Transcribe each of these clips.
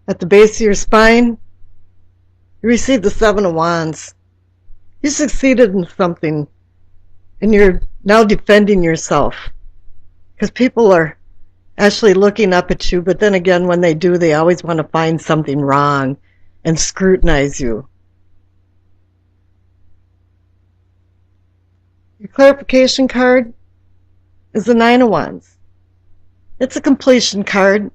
At the base of your spine, you receive the Seven of Wands. You succeeded in something, and you're now defending yourself. Because people are actually looking up at you, but then again, when they do, they always want to find something wrong and scrutinize you. Your clarification card is the Nine of Wands. It's a completion card.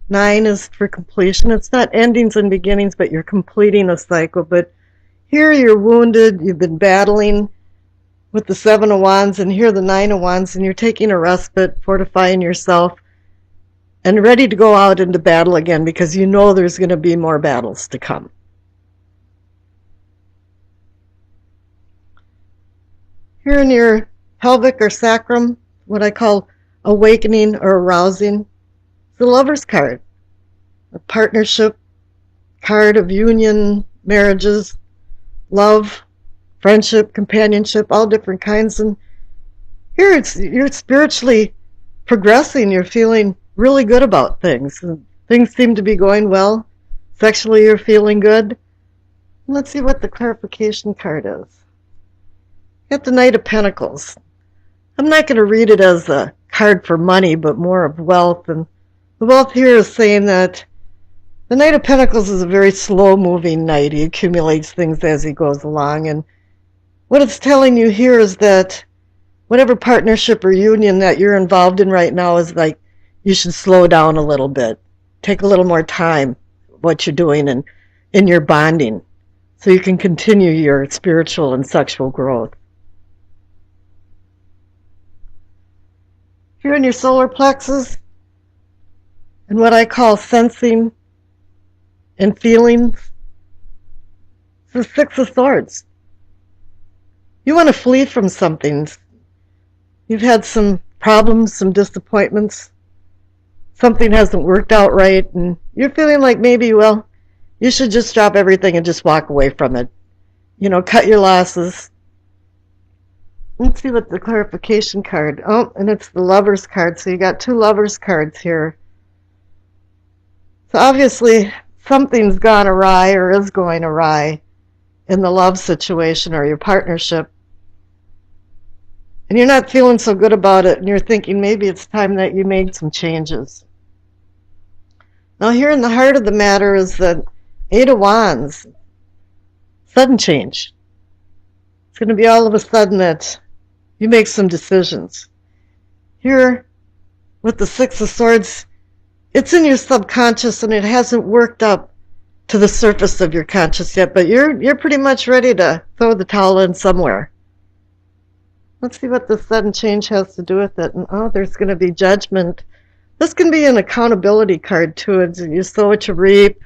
9 is for completion. It's not endings and beginnings, but you're completing a cycle. But here you're wounded, you've been battling with the Seven of Wands, and here the Nine of Wands, and you're taking a respite, fortifying yourself, and ready to go out into battle again because you know there's going to be more battles to come. Here in your pelvic or sacrum, what I call awakening or arousing, the Lover's card, a partnership card of union, marriages, love, friendship, companionship, all different kinds. And here you're spiritually progressing. You're feeling really good about things. Things seem to be going well. Sexually, you're feeling good. Let's see what the clarification card is. You got the Knight of Pentacles. I'm not going to read it as a card for money, but more of wealth. And the wealth here is saying that the Knight of Pentacles is a very slow-moving knight. He accumulates things as he goes along. And what it's telling you here is that whatever partnership or union that you're involved in right now is like you should slow down a little bit. Take a little more time what you're doing and in your bonding so you can continue your spiritual and sexual growth. Here in your solar plexus, and what I call sensing and feelings, it's the Six of Swords. You want to flee from something. You've had some problems, some disappointments. Something hasn't worked out right, and you're feeling like maybe, well, you should just drop everything and just walk away from it. You know, cut your losses. Let's see what the clarification card. Oh, and it's the Lover's card. So you got 2 Lover's cards here. So obviously something's gone awry or is going awry in the love situation or your partnership. And you're not feeling so good about it, and you're thinking maybe it's time that you made some changes. Now here in the heart of the matter is the Eight of Wands. Sudden change. It's going to be all of a sudden that you make some decisions. Here, with the Six of Swords, it's in your subconscious and it hasn't worked up to the surface of your conscious yet, but you're pretty much ready to throw the towel in somewhere. Let's see what the sudden change has to do with it. And there's going to be judgment. This can be an accountability card too. It's you sow what you reap.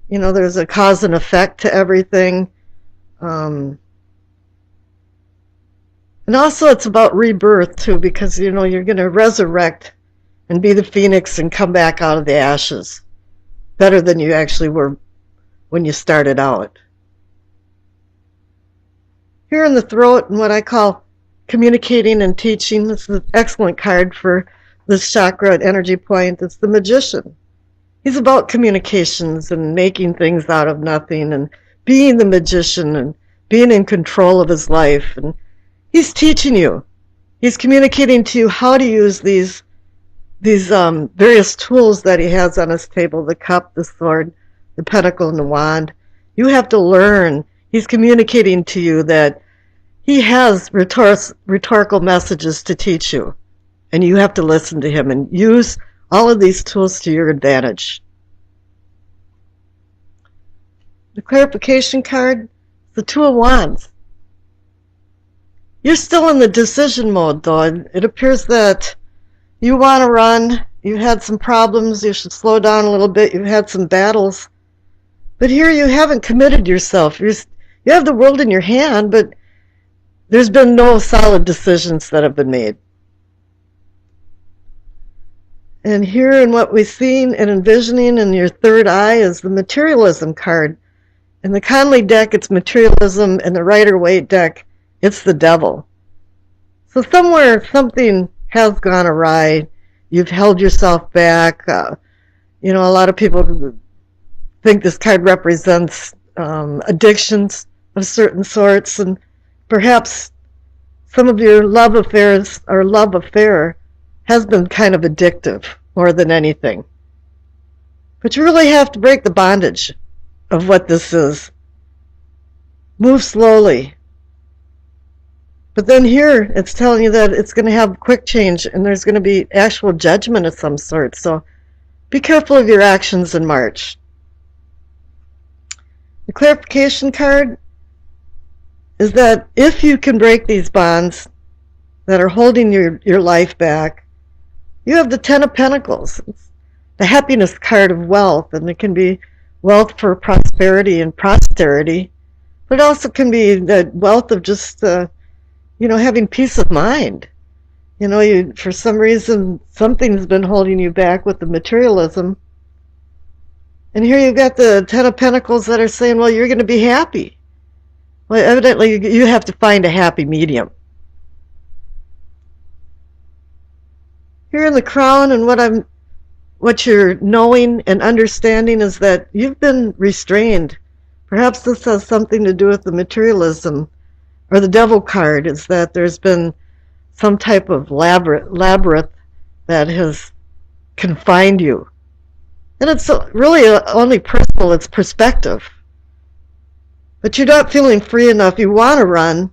You know, there's a cause and effect to everything. And also it's about rebirth too, because you know you're going to resurrect and be the phoenix and come back out of the ashes better than you actually were when you started out. Here in the throat, and what I call communicating and teaching, this is an excellent card for this chakra and energy point. It's the Magician. He's about communications and making things out of nothing and being the magician and being in control of his life. And he's teaching you. He's communicating to you how to use these various tools that he has on his table, the cup, the sword, the pentacle, and the wand. You have to learn. He's communicating to you that he has rhetorical messages to teach you, and you have to listen to him and use all of these tools to your advantage. The clarification card, the Two of Wands. You're still in the decision mode, though. It appears that you want to run. You've had some problems. You should slow down a little bit. You've had some battles. But here you haven't committed yourself. You have the world in your hand, but there's been no solid decisions that have been made. And here in what we've seen and envisioning in your third eye is the materialism card. In the Conley deck, it's materialism. In the Rider-Waite deck, it's the devil. So somewhere something has gone awry. You've held yourself back. A lot of people think this card represents addictions of certain sorts, and perhaps some of your love affairs or love affair has been kind of addictive more than anything. But you really have to break the bondage of what this is. Move slowly. But then here it's telling you that it's going to have quick change and there's going to be actual judgment of some sort. So be careful of your actions in March. The clarification card is that if you can break these bonds that are holding your life back, you have the Ten of Pentacles. It's the happiness card of wealth, and it can be wealth for prosperity and posterity, but it also can be the wealth of just, having peace of mind. For some reason, something's been holding you back with the materialism. And here you've got the Ten of Pentacles that are saying, well, you're going to be happy. Well, evidently, you have to find a happy medium. Here in the Crown, and what you're knowing and understanding is that you've been restrained. Perhaps this has something to do with the materialism, or the Devil card, is that there's been some type of labyrinth that has confined you. And it's really only personal, it's perspective. But you're not feeling free enough. You want to run,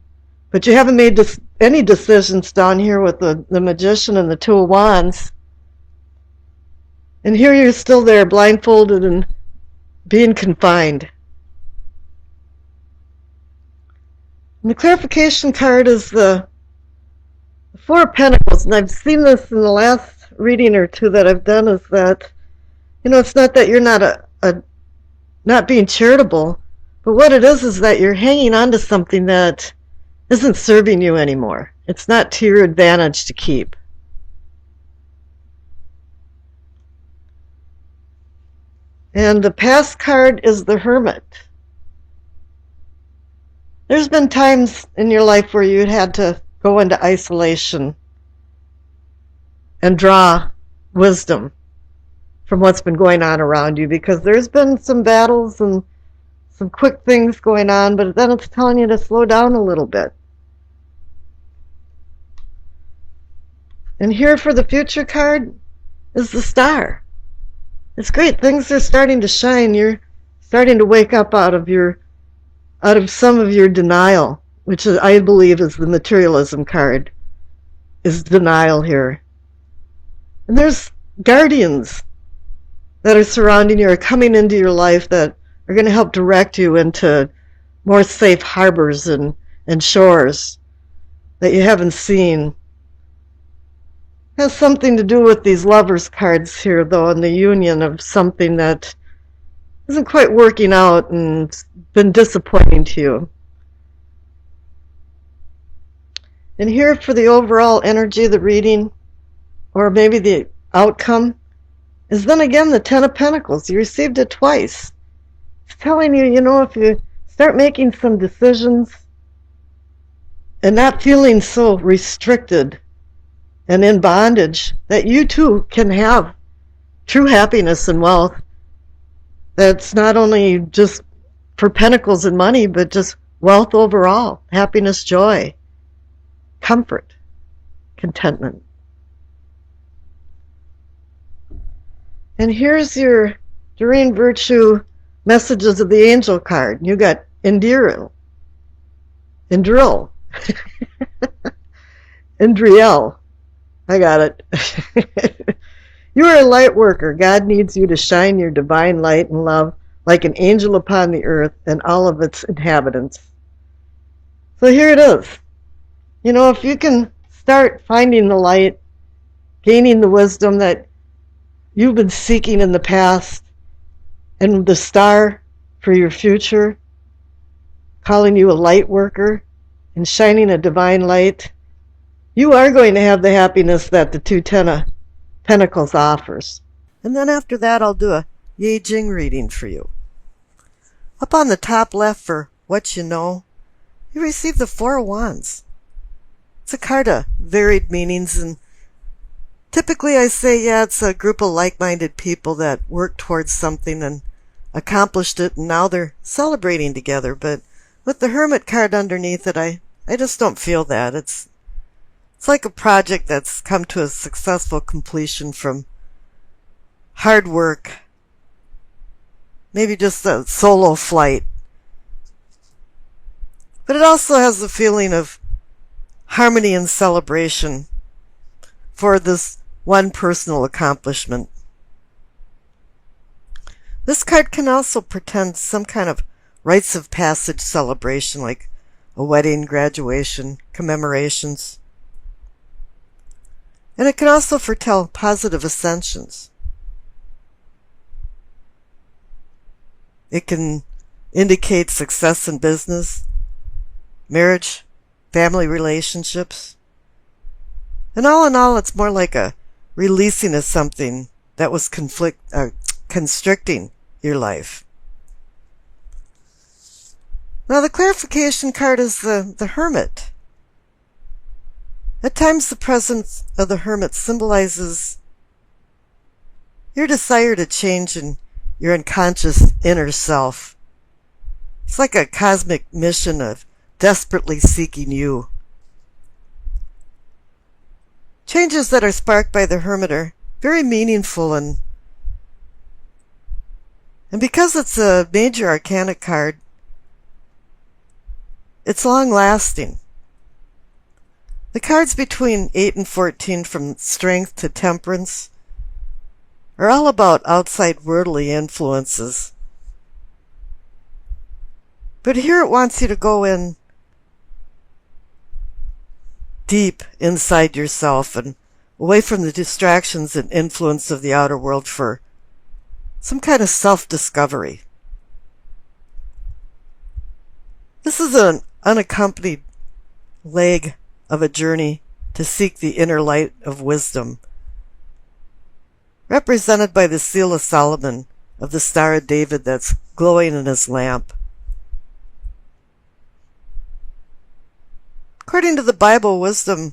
but you haven't made any decisions down here with the Magician and the Two of Wands. And here you're still there, blindfolded and being confined. And the clarification card is the Four of Pentacles. And I've seen this in the last reading or two that I've done, is that, it's not that you're not being charitable, but what it is that you're hanging on to something that isn't serving you anymore. It's not to your advantage to keep. And the past card is the Hermit. There's been times in your life where you had to go into isolation and draw wisdom from what's been going on around you, because there's been some battles and some quick things going on, but then it's telling you to slow down a little bit. And here for the future card is the Star. It's great. Things are starting to shine. You're starting to wake up out of some of your denial, which I believe is the materialism card, is denial here. And there's guardians that are surrounding you or coming into your life that are going to help direct you into more safe harbors and shores that you haven't seen. It has something to do with these lovers cards here, though, and the union of something that isn't quite working out and been disappointing to you. And here for the overall energy of the reading, or maybe the outcome, is then again the Ten of Pentacles. You received it twice. It's telling you, if you start making some decisions and not feeling so restricted and in bondage, that you too can have true happiness and wealth. That's not only just for pentacles and money, but just wealth overall, happiness, joy, comfort, contentment. And here's your Doreen Virtue messages of the angel card. You got Indriel, Indriel. I got it. You are a light worker. God needs you to shine your divine light and love like an angel upon the earth and all of its inhabitants. So here it is. If you can start finding the light, gaining the wisdom that you've been seeking in the past, and the star for your future, calling you a light worker and shining a divine light, you are going to have the happiness that the two Ten of Pentacles offers. And then after that, I'll do a Yi Jing reading for you. Up on the top left for what you know, you receive the Four of Wands. It's a card of varied meanings, and typically I say, it's a group of like-minded people that work towards something and accomplished it, and now they're celebrating together. But with the Hermit card underneath it, I just don't feel that. It's like a project that's come to a successful completion from hard work, maybe just a solo flight. But it also has the feeling of harmony and celebration for this one personal accomplishment. This card can also portend some kind of rites of passage celebration, like a wedding, graduation, commemorations. And it can also foretell positive ascensions. It can indicate success in business, marriage, family relationships. And all in all, it's more like a releasing of something that was constricting your life. Now the clarification card is the Hermit. At times the presence of the Hermit symbolizes your desire to change in your unconscious inner self. It's like a cosmic mission of desperately seeking you. Changes that are sparked by the Hermit are very meaningful, and because it's a major arcana card, it's long-lasting. The cards between 8 and 14, from Strength to Temperance, are all about outside worldly influences. But here it wants you to go in deep inside yourself and away from the distractions and influence of the outer world for some kind of self-discovery. This is an unaccompanied leg of a journey to seek the inner light of wisdom, represented by the seal of Solomon of the Star of David that's glowing in his lamp. According to the Bible, wisdom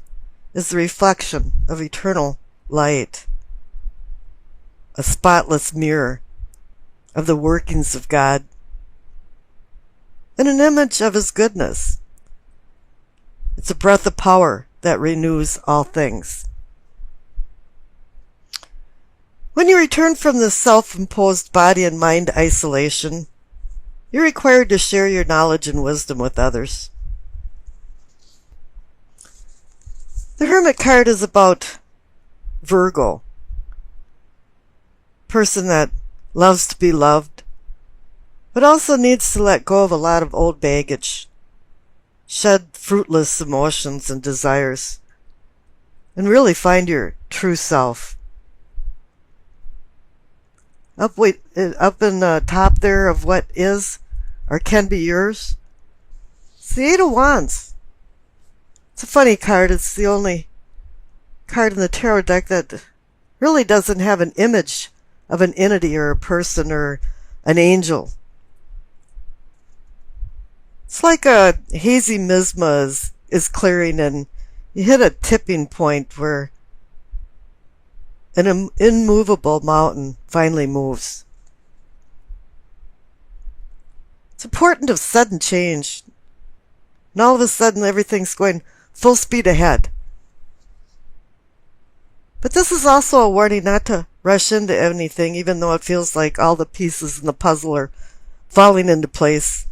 is the reflection of eternal light, a spotless mirror of the workings of God, and an image of his goodness. It's a breath of power that renews all things. When you return from this self-imposed body and mind isolation, you're required to share your knowledge and wisdom with others. The Hermit card is about Virgo, person that loves to be loved, but also needs to let go of a lot of old baggage, shed fruitless emotions and desires, and really find your true self. Up in the top there of what is or can be yours, it's the Eight of Wands. It's a funny card. It's the only card in the tarot deck that really doesn't have an image of an entity or a person or an angel. It's like a hazy miasma is clearing, and you hit a tipping point where an immovable mountain finally moves. It's important of sudden change, and all of a sudden everything's going full speed ahead. But this is also a warning not to rush into anything, even though it feels like all the pieces in the puzzle are falling into place.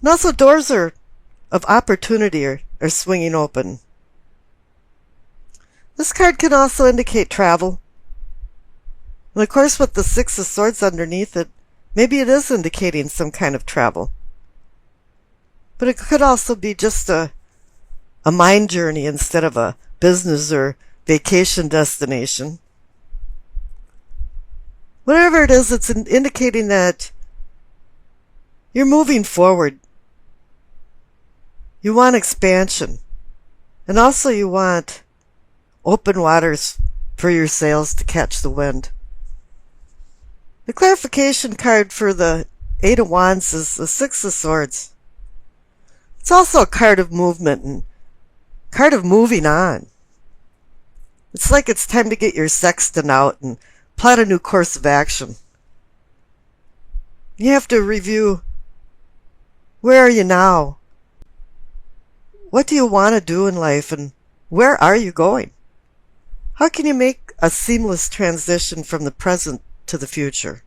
And also doors of opportunity are swinging open. This card can also indicate travel. And of course with the Six of Swords underneath it, maybe it is indicating some kind of travel. But it could also be just a mind journey instead of a business or vacation destination. Whatever it is, it's indicating that you're moving forward. You want expansion. And also you want open waters for your sails to catch the wind. The clarification card for the Eight of Wands is the Six of Swords. It's also a card of movement and card of moving on. It's like it's time to get your sextant out and plot a new course of action. You have to review, where are you now? What do you want to do in life, and where are you going? How can you make a seamless transition from the present to the future?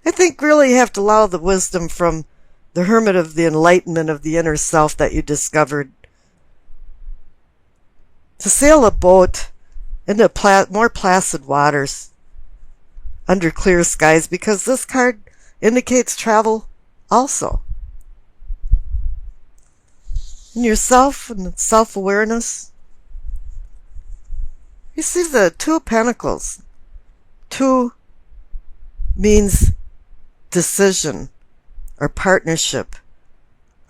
I think really you have to allow the wisdom from the hermit of the enlightenment of the inner self that you discovered to sail a boat into more placid waters under clear skies, because this card indicates travel also. In yourself and self-awareness, you see the Two of Pentacles. Two means decision or partnership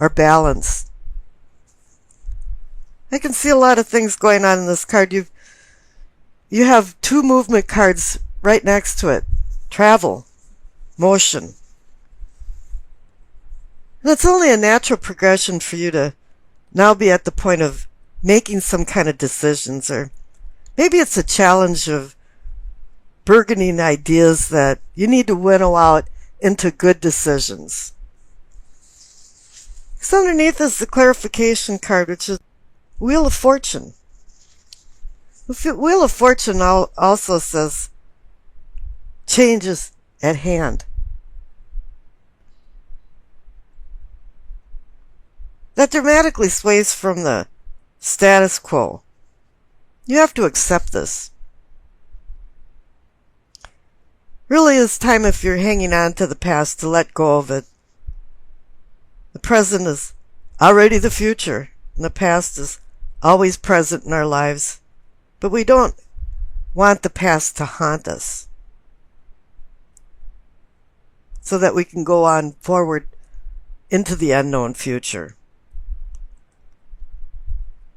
or balance. I can see a lot of things going on in this card. You have two movement cards right next to it. Travel, motion. And it's only a natural progression for you to now be at the point of making some kind of decisions, or maybe it's a challenge of burgeoning ideas that you need to winnow out into good decisions. So underneath is the clarification card, which is Wheel of Fortune. The Wheel of Fortune also says changes at hand. That dramatically sways from the status quo. You have to accept this. Really, it's time, if you're hanging on to the past, to let go of it. The present is already the future, and the past is always present in our lives. But we don't want the past to haunt us, so that we can go on forward into the unknown future.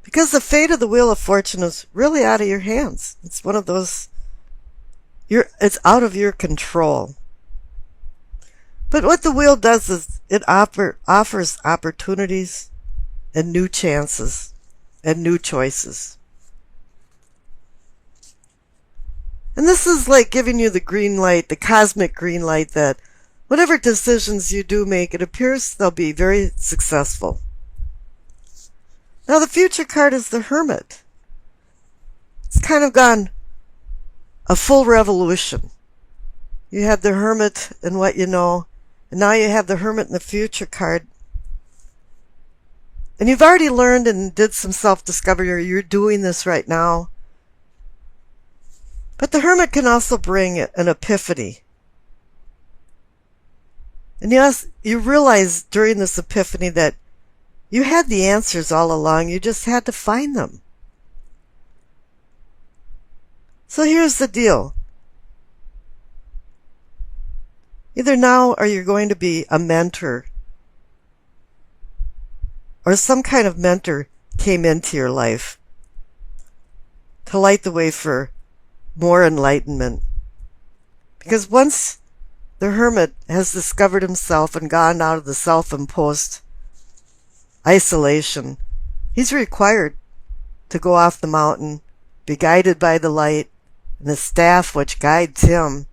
Because the fate of the Wheel of Fortune is really out of your hands. It's one of those, it's out of your control. But what the wheel does is it offers opportunities and new chances and new choices. And this is like giving you the green light, the cosmic green light, that whatever decisions you do make, it appears they'll be very successful. Now the future card is the Hermit. It's kind of gone a full revolution. You had the Hermit in what you know, and now you have the Hermit in the future card. And you've already learned and did some self-discovery, or you're doing this right now. But the Hermit can also bring an epiphany. And yes, you realize during this epiphany that you had the answers all along. You just had to find them. So here's the deal. Either now or you're going to be a mentor, or some kind of mentor came into your life to light the way for more enlightenment. Because once the Hermit has discovered himself and gone out of the self-imposed isolation, he's required to go off the mountain, be guided by the light and the staff which guides him,